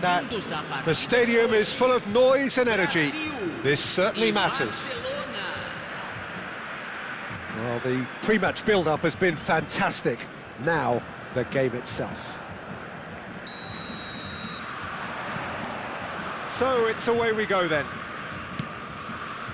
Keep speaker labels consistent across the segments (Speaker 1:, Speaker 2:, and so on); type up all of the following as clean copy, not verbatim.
Speaker 1: That the stadium is full of noise and energy. This certainly matters. Well, the pre-match build-up has been fantastic. Now, the game itself. So it's away we go then.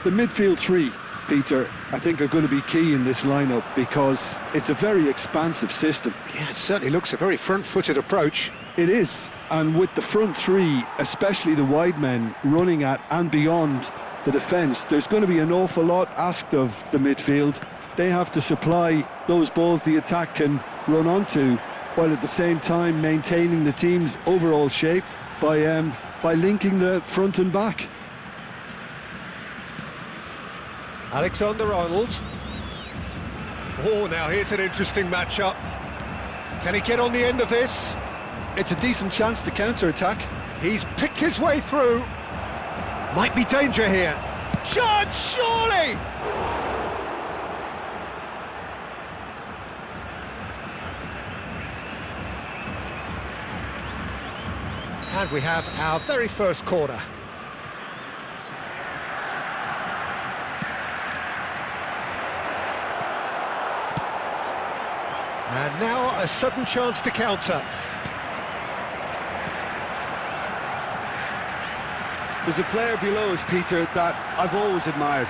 Speaker 2: The midfield three, Peter, I think are going to be key in this lineup because it's a very expansive system.
Speaker 1: Yeah, it certainly looks a very front-footed approach.
Speaker 2: It is, and with the front three, especially the wide men, running at and beyond the defence, there's going to be an awful lot asked of the midfield. They have to supply those balls the attack can run onto, while at the same time maintaining the team's overall shape by linking the front and back.
Speaker 1: Alexander-Arnold. Oh, now here's an interesting matchup. Can he get on the end of this?
Speaker 2: It's a decent chance to counter-attack.
Speaker 1: He's picked his way through. Might be danger here. Chance, surely! And we have our very first corner. And now a sudden chance to counter.
Speaker 2: There's a player below us, Peter, that I've always admired.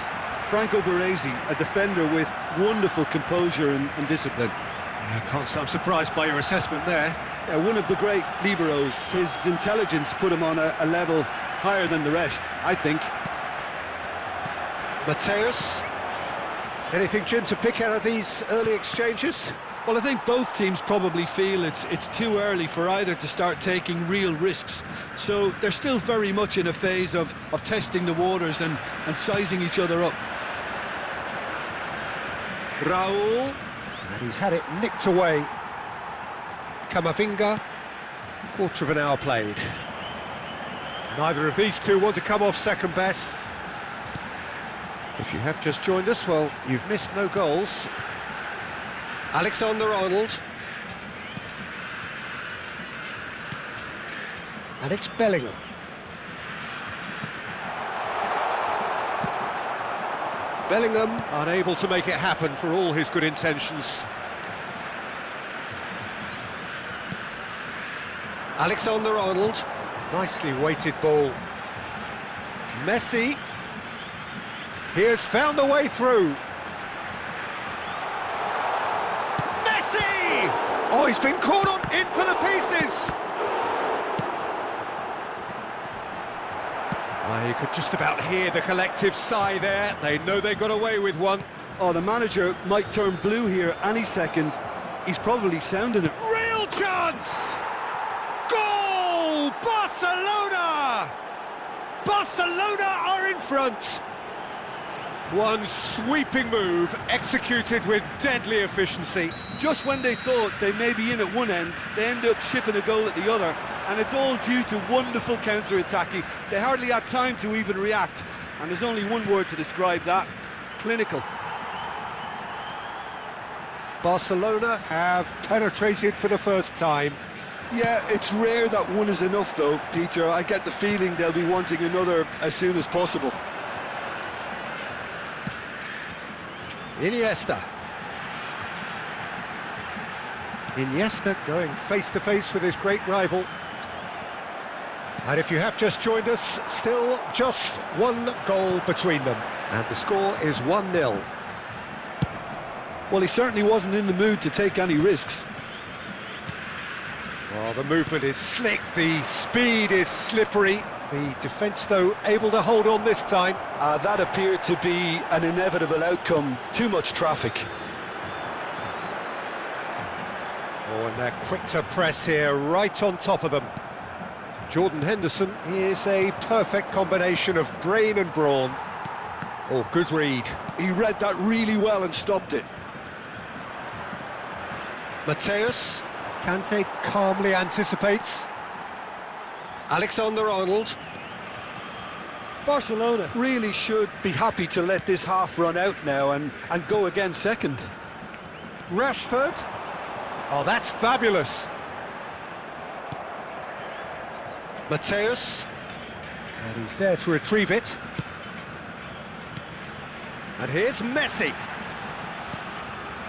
Speaker 2: Franco Baresi, a defender with wonderful composure and discipline.
Speaker 1: I can't say I'm surprised by your assessment there.
Speaker 2: One of the great liberos. His intelligence put him on a level higher than the rest, I think.
Speaker 1: Mateus. Anything, Jim, to pick out of these early exchanges?
Speaker 2: Well, I think both teams probably feel it's too early for either to start taking real risks. So they're still very much in a phase of testing the waters and sizing each other up.
Speaker 1: Raul. And he's had it nicked away. Camavinga. Quarter of an hour played. Neither of these two want to come off second best. If you have just joined us, well, you've missed no goals. Alexander-Arnold. And it's Bellingham. Bellingham unable to make it happen for all his good intentions. Alexander-Arnold. Nicely weighted ball. Messi. He has found a way through. Oh, he's been caught on in for the pieces! You could just about hear the collective sigh there. They know they got away with one.
Speaker 2: Oh, the manager might turn blue here any second. He's probably sounding it.
Speaker 1: Real chance! Goal! Barcelona! Barcelona are in front! One sweeping move, executed with deadly efficiency.
Speaker 2: Just when they thought they may be in at one end, they end up shipping a goal at the other, and it's all due to wonderful counter-attacking. They hardly had time to even react, and there's only one word to describe that: clinical.
Speaker 1: Barcelona have penetrated for the first time.
Speaker 2: Yeah, it's rare that one is enough though, Peter. I get the feeling they'll be wanting another as soon as possible.
Speaker 1: Iniesta going face-to-face with his great rival. And if you have just joined us, still just one goal between them. And the score is 1-0.
Speaker 2: Well, he certainly wasn't in the mood to take any risks.
Speaker 1: Well, the movement is slick, the speed is slippery. The defence, though, able to hold on this time.
Speaker 2: That appeared to be an inevitable outcome. Too much traffic.
Speaker 1: Oh, and they're quick to press here, right on top of them. Jordan Henderson is a perfect combination of brain and brawn. Oh, good read.
Speaker 2: He read that really well and stopped it.
Speaker 1: Mateus. Kante calmly anticipates. Alexander-Arnold.
Speaker 2: Barcelona really should be happy to let this half run out now and go again second.
Speaker 1: Rashford. Oh, that's fabulous. Mateus, and he's there to retrieve it. And here's Messi.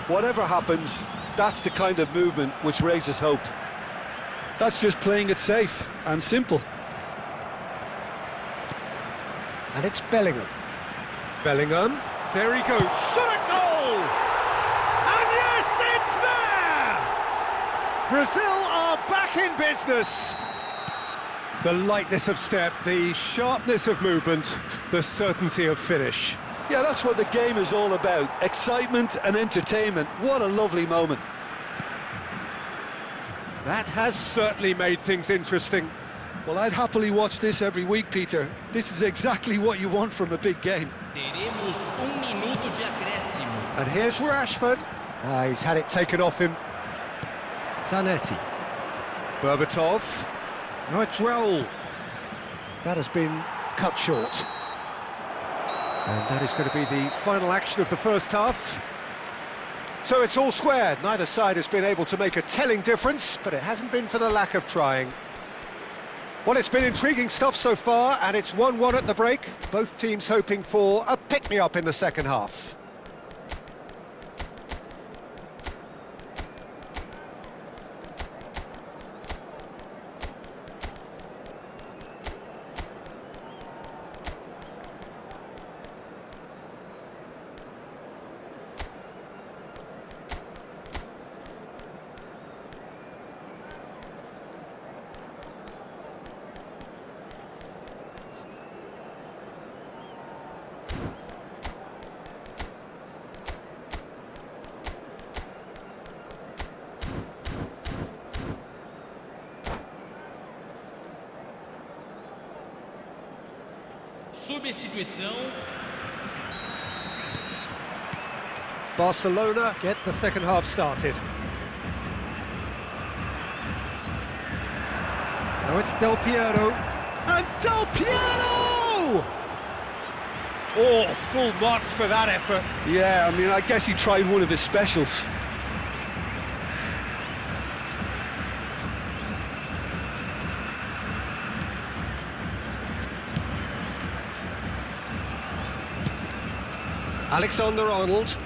Speaker 2: Whatever happens, that's the kind of movement which raises hope. That's just playing it safe and simple.
Speaker 1: And it's Bellingham. Bellingham, there he goes, shot a goal! And yes, it's there! Brazil are back in business. The lightness of step, the sharpness of movement, the certainty of finish.
Speaker 2: Yeah, that's what the game is all about. Excitement and entertainment. What a lovely moment.
Speaker 1: That has certainly made things interesting.
Speaker 2: Well, I'd happily watch this every week, Peter. This is exactly what you want from a big game.
Speaker 3: Teremos minuto de acréscimo.
Speaker 1: And here's Rashford. He's had it taken off him. Zanetti. Berbatov. Now it's Raul. That has been cut short. And that is going to be the final action of the first half. So it's all square. Neither side has been able to make a telling difference, but it hasn't been for the lack of trying. Well, it's been intriguing stuff so far, and it's 1-1 at the break. Both teams hoping for a pick-me-up in the second half.
Speaker 3: Substituição.
Speaker 1: Barcelona get the second half started. Now it's Del Piero. And Del Piero! Oh, full marks for that effort.
Speaker 2: Yeah, I mean, I guess he tried one of his specials.
Speaker 1: Alexander-Arnold.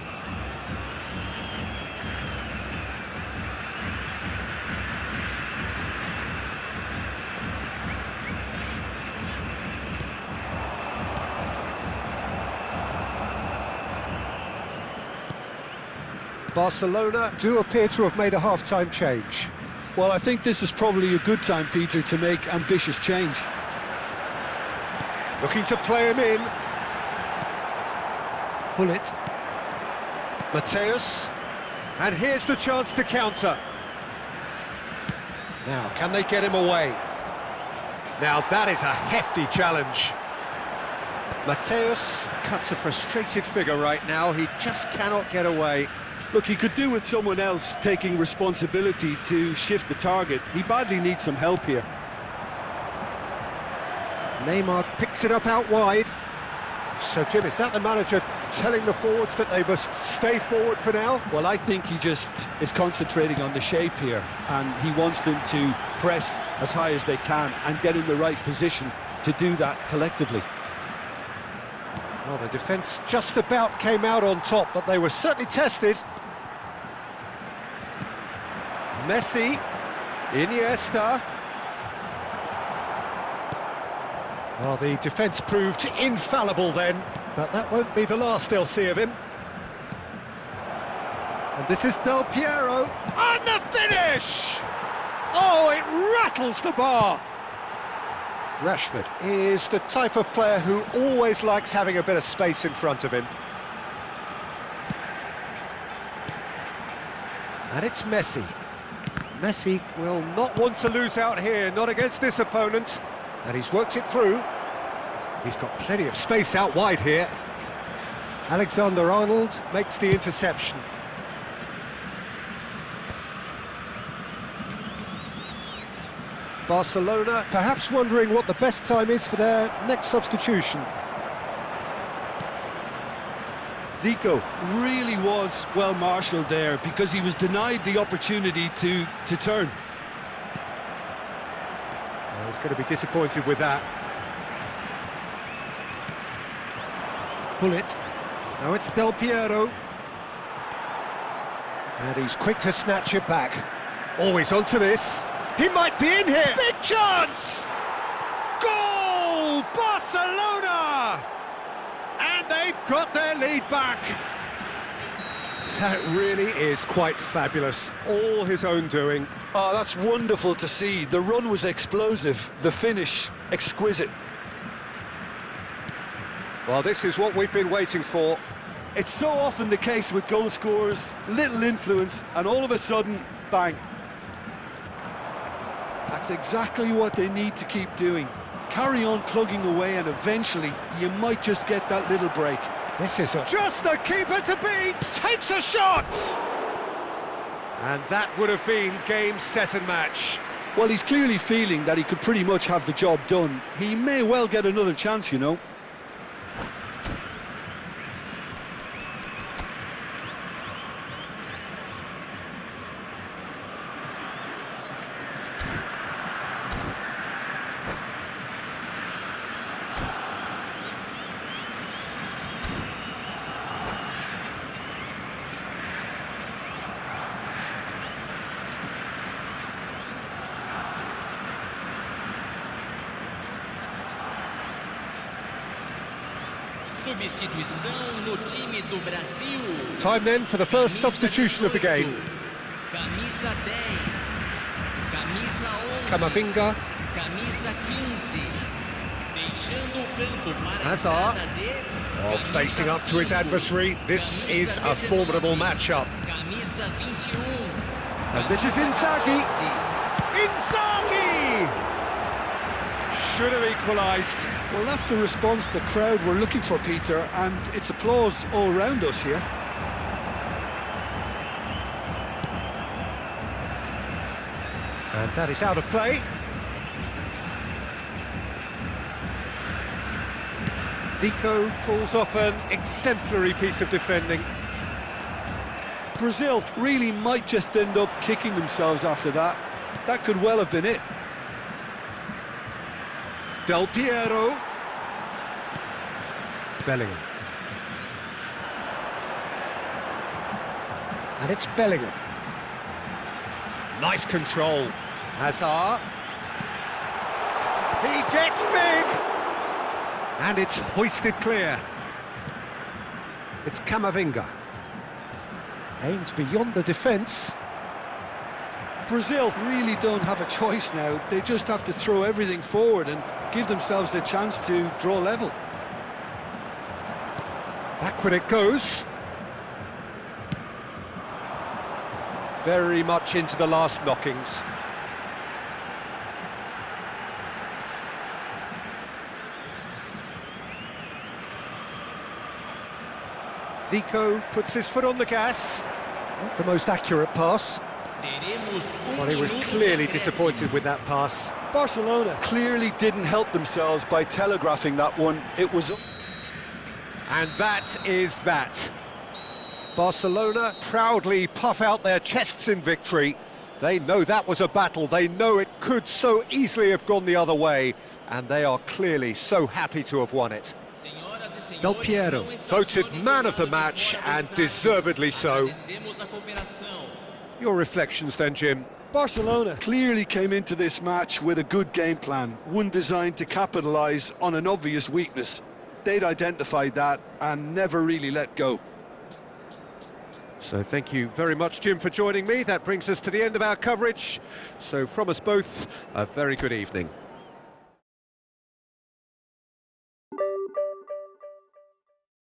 Speaker 1: Barcelona do appear to have made a half-time change.
Speaker 2: Well, I think this is probably a good time, Peter, to make ambitious change.
Speaker 1: Looking to play him in. Bullet. Mateus. And here's the chance to counter. Now, can they get him away? Now, that is a hefty challenge. Mateus cuts a frustrated figure right now. He just cannot get away.
Speaker 2: Look, he could do with someone else taking responsibility to shift the target. He badly needs some help here.
Speaker 1: Neymar picks it up out wide. So, Jim, is that the manager telling the forwards that they must stay forward for now?
Speaker 2: Well, I think he just is concentrating on the shape here, and he wants them to press as high as they can and get in the right position to do that collectively.
Speaker 1: Well, the defence just about came out on top, but they were certainly tested. Messi, Iniesta. Well, the defence proved infallible then, but that won't be the last they'll see of him. And this is Del Piero, and the finish! Oh, it rattles the bar! Rashford is the type of player who always likes having a bit of space in front of him. And it's Messi. Messi will not want to lose out here, not against this opponent. And he's worked it through. He's got plenty of space out wide here. Alexander-Arnold makes the interception. Barcelona perhaps wondering what the best time is for their next substitution.
Speaker 2: Zico really was well marshalled there because he was denied the opportunity to turn.
Speaker 1: He's going to be disappointed with that. Pull it. Now it's Piero. And he's quick to snatch it back. Always onto this. He might be in here. Big chance! Goal! Barcelona! And they've got their lead back. That really is quite fabulous. All his own doing.
Speaker 2: Oh, that's wonderful to see. The run was explosive, the finish exquisite.
Speaker 1: Well, this is what we've been waiting for.
Speaker 2: It's so often the case with goal scorers, little influence, and all of a sudden, bang. That's exactly what they need to keep doing. Carry on plugging away, and eventually you might just get that little break.
Speaker 1: This is just the keeper to beat, takes a shot! And that would have been game, set and match.
Speaker 2: Well, he's clearly feeling that he could pretty much have the job done. He may well get another chance, you know.
Speaker 3: Substituição no time do Brasil.
Speaker 1: Time then for the first substitution of the game.
Speaker 3: Camisa 10. Camisa 11.
Speaker 1: Camavinga.
Speaker 3: Camisa 15. Deixando o campo para a
Speaker 1: Hazard.
Speaker 3: entrada de
Speaker 1: Oh, facing up to his adversary. This is a formidable matchup.
Speaker 3: Camisa 21.
Speaker 1: And this is Inzaghi. Inzaghi! Should have equalised.
Speaker 2: Well, that's the response the crowd were looking for, Peter, and it's applause all round us here.
Speaker 1: And that is out of play. Zico pulls off an exemplary piece of defending.
Speaker 2: Brazil really might just end up kicking themselves after that. That could well have been it.
Speaker 1: Del Piero. Bellingham. And it's Bellingham. Nice control. Hazard. He gets big. And it's hoisted clear. It's Camavinga. Aimed beyond the defence.
Speaker 2: Brazil really don't have a choice now. They just have to throw everything forward and give themselves a chance to draw level.
Speaker 1: Backward it goes. Very much into the last knockings. Zico puts his foot on the gas. Not the most accurate pass. But he was clearly disappointed with that pass.
Speaker 2: Barcelona clearly didn't help themselves by telegraphing that one. It was...
Speaker 1: And that is that. Barcelona proudly puff out their chests in victory. They know that was a battle. They know it could so easily have gone the other way. And they are clearly so happy to have won it. Del Piero, voted man of the match, and deservedly so. Your reflections then, Jim?
Speaker 2: Barcelona clearly came into this match with a good game plan, one designed to capitalise on an obvious weakness. They'd identified that and never really let go.
Speaker 1: So thank you very much, Jim, for joining me. That brings us to the end of our coverage. So from us both, a very good evening.